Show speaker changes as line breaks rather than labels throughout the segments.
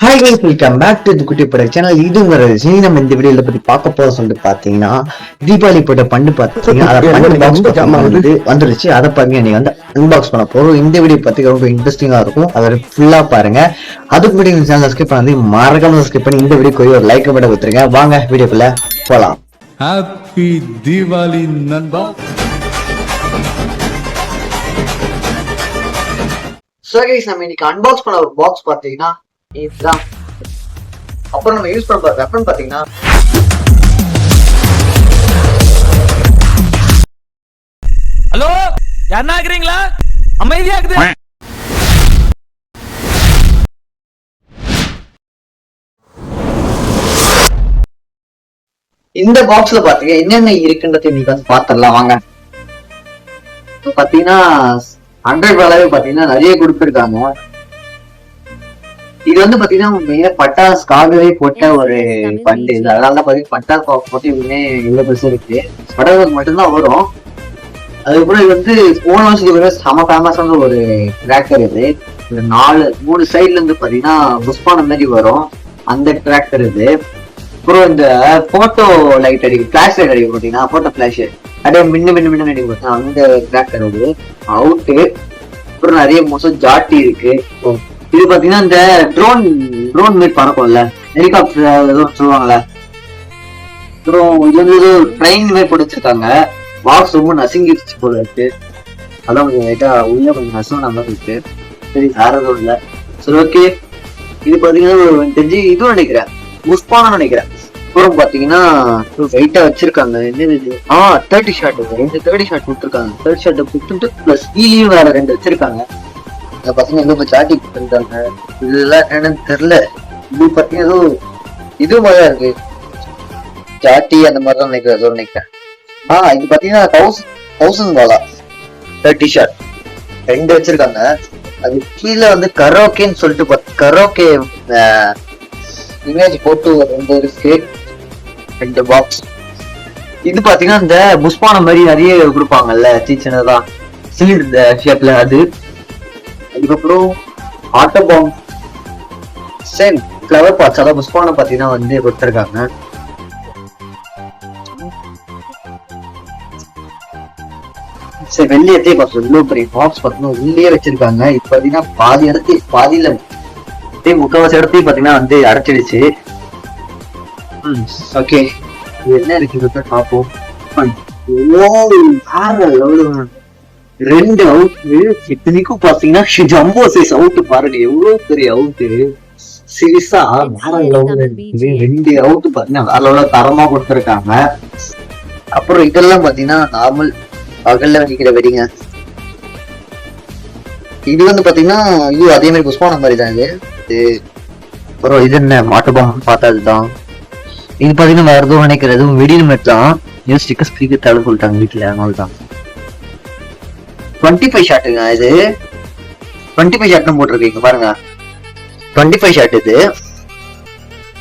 Hi guys, welcome back to the Kutti Padai channel. இது உங்க ரஜினி. நம்ம இந்த வீடியோல பத்தி பார்க்க போறோம் சொல்லிட்டு பாத்தீங்கன்னா, தீபாவளி போட்ட பண்டு பாத்தீங்கன்னா அதை பண்டு பாக்ஸ் வந்துருச்சு. அதை பாருங்க, நீங்க வந்து அன்பாக்ஸ் பண்ண போறோம். இந்த வீடியோ பத்தி ரொம்ப இன்ட்ரெஸ்டிங்கா இருக்கும். அதை ஃபுல்லா பாருங்க. அதுக்கு முன்னாடி இந்த சேனல் சப்ஸ்கிரைப் பண்ணி மறக்காம சப்ஸ்கிரைப் பண்ணி இந்த வீடியோக்கு ஒரு லைக் பட்டன் கொடுத்துருங்க. வாங்க வீடியோக்குள்ள போலாம்.
ஹாப்பி தீபாவளி நண்பா.
சோ கைஸ், நம்ம இன்னைக்கு அன்பாக்ஸ் பண்ண ஒரு பாக்ஸ் பாத்தீங்கன்னா இதுதான். அப்புறம் நம்ம யூஸ் பண்ண வெப்பன் பாத்தீங்கன்னா
ஹலோ, யாருன்னா ஆக்குறீங்களா? அமைதியா இருக்குது.
இந்த பாக்ஸ்ல பாத்தீங்க என்னென்ன இருக்குன்றதை இன்னைக்கு வந்து பாத்திரலாம் வாங்க. பாத்தீங்கன்னா 100 வேலையே பாத்தீங்கன்னா நிறைய கொடுத்துருக்காங்க. இது வந்து பாத்தீங்கன்னா பட்டாசுக்காகவே போட்ட ஒரு பண்டு. இது அதனாலதான் பாத்தீங்கன்னா பட்டாசு போட்டு இவ்வளவு பெருசு இருக்கு. பட்டாசு மட்டும்தான் வரும். அதுக்கப்புறம் இது வந்து போன வருஷத்துக்கு செம ஃபேமஸான ஒரு டிராக்டர். இது 3 சைட்ல இருந்து பாத்தீங்கன்னா புஷ்பான மாதிரி வரும் அந்த டிராக்டர் இது. அப்புறம் இந்த போட்டோ லைட் அடிக்கும், பிளாஷ் லைட் அடிக்கும் பாத்தீங்கன்னா, போட்டோ பிளாஷ் அப்படியே மின்னு அடிக்கும் பார்த்தீங்கன்னா அந்த டிராக்டர் வந்து அவுட்டு. அப்புறம் நிறைய மோசம் ஜாட்டி இருக்கு. இது பாத்தீங்கன்னா இந்த ட்ரோன் மாதிரி பறக்கும்ல, ஹெலிகாப்டர் ஏதோ சொல்லுவாங்கல்ல. அப்புறம் இது வந்து ஏதோ ட்ரெயின் மாதிரி போட்டு வச்சிருக்காங்க. பாக்ஸ் ரொம்ப நசுங்கிடுச்சு போல இருக்கு. அதான் கொஞ்சம் லைட்டா உள்ள கொஞ்சம் நசுங்கின மாதிரி இருக்கு. சரி, வேற எதுவும் இல்லை. சரி, ஓகே. இது பாத்தீங்கன்னா தெரிஞ்சு இதுவும் நினைக்கிறேன், புஷ்பானு நினைக்கிறேன். அப்புறம் பாத்தீங்கன்னா வெயிட்டா வச்சிருக்காங்க. என்னது 30 ஷாட், 2 30 ஷாட் கொடுத்துருக்காங்க. 30 ஷாட் கொடுத்துட்டு பிளஸ் கீழேயும் வேற 2 வச்சிருக்காங்க. பசங்க எங்க சாட்டி கொடுத்துருக்காங்க. இதெல்லாம் என்னன்னு தெரியல. இது பாத்தீங்கன்னா ஏதோ இது மாதிரிதான் இருக்கு, சாட்டி அந்த மாதிரிதான் நினைக்கிறேன். இது பாத்தீங்கன்னா 1000 வாலா 30 ஷாட் 2 வச்சிருக்காங்க. அது கீழே வந்து கரோக்கேன்னு சொல்லிட்டு கரோக்கே இமேஜ் போட்டு 2 இருக்கு, 2 பாக்ஸ். இது பாத்தீங்கன்னா இந்த புஷ்பான மாதிரி நிறைய கொடுப்பாங்கல்ல, சின்னதான் சிலிண்டர் ஷேப்ல அது. அதுக்கப்புறம் ஆட்டோ பாம் சேம் ஃபிளவர் பார்ட்ஸ், அதான் புஷ்பான பாத்தீங்கன்னா வந்து கொடுத்துருக்காங்க. சரி, வெள்ளையத்தே பார்த்தோம். இவ்வளவு பெரிய பாக்ஸ் பாத்தீங்கன்னா உள்ளே வச்சிருக்காங்க. இப்ப பாத்தீங்கன்னா பாதியில முக்கால்வாசி இடத்தையும் பாத்தீங்கன்னா வந்து அடைச்சிடுச்சு. ஓகே, என்ன இருக்கு பார்ப்போம். 2 அவுட்டு. இத்தனைக்கும் பாத்தீங்கன்னா ஜம்போ சைஸ் அவுட்டு பாருங்க, எவ்வளவு பெரிய அவுட்டு. சீரியஸா வேற லெவல். 2 அவுட்டு பாத்தீங்கன்னா வேற லெவல்ல தரமா கொடுத்துருக்காங்க. அப்புறம் இதெல்லாம் பாத்தீங்கன்னா நார்மல் பகல்ல வெடிக்கிற வெடிங்க. இது வந்து பாத்தீங்கன்னா இது அதே மாதிரி புஷ்பான மாதிரி தான் இது. அப்புறம் இது என்ன மாட்டுபாம் பார்த்தா இதுதான். இது பாத்தீங்கன்னா வேற எதுவும் நினைக்கிறது வெடின மாதிரி தான். நியூ ஸ்டிக்கர் ஸ்பீக்கர் தலை சொல்லிட்டாங்க வீட்டுல, அதனாலதான் 25 ஷாட்டுங்க. இது 25 ஷாட்னு போட்டிருக்கீங்க பாருங்க, 25 ஷாட் இது.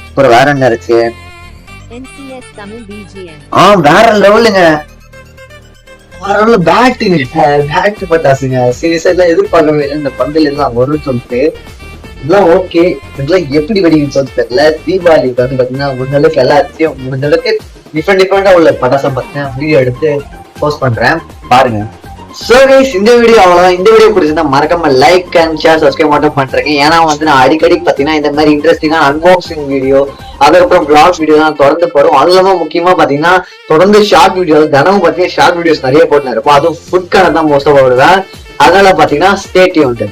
அப்புறம் வேற என்ன இருக்கு? வேற லெவலுங்க, பேட் பட்டாசுங்க. சீரியஸா எல்லாம் எதிர்பார்க்கவே இல்லை இந்த பண்டில் எல்லாம் வரும்னு சொல்லிட்டு. இதெல்லாம் ஓகே, இதெல்லாம் எப்படி வெடிக்குன்னு சொல்லிட்டு தெரியல. தீபாவளிக்கு வந்து பாத்தீங்கன்னா முடிஞ்சளவுக்கு எல்லாத்தையும் முடிஞ்சளவுக்கு டிஃப்ரெண்டா உள்ள பட்டாசம் பார்த்தீங்கன்னா வீடியோ எடுத்து போஸ்ட் பண்றேன், பாருங்க. சோ கைஸ், இந்த வீடியோ அவ்வளவுதான். இந்த வீடியோ பிடிச்சிருந்தா மறக்காம லைக் அண்ட் ஷேர் சப்ஸ்கிரைப் மட்டும் பண்றேன். ஏன்னா வந்து நான் அடிக்கடி பாத்தீங்கன்னா இந்த மாதிரி இன்ட்ரெஸ்டிங்கான அன்பாக்சிங் வீடியோ, அதுக்கப்புறம் பிளாக் வீடியோ தான் தொடர்ந்து போறோம். அது இல்லாம முக்கியமா பாத்தீங்கன்னா தொடர்ந்து ஷார்ட் வீடியோ, தினமும் பாத்தீங்கன்னா ஷார்ட் வீடியோஸ் நிறைய போட்டு இருப்போம். அதுவும் ஃபுட்கான தான் மோஸ்டா போடுவேன். அதனால பாத்தீங்கன்னா ஸ்டே டியூன்ட்.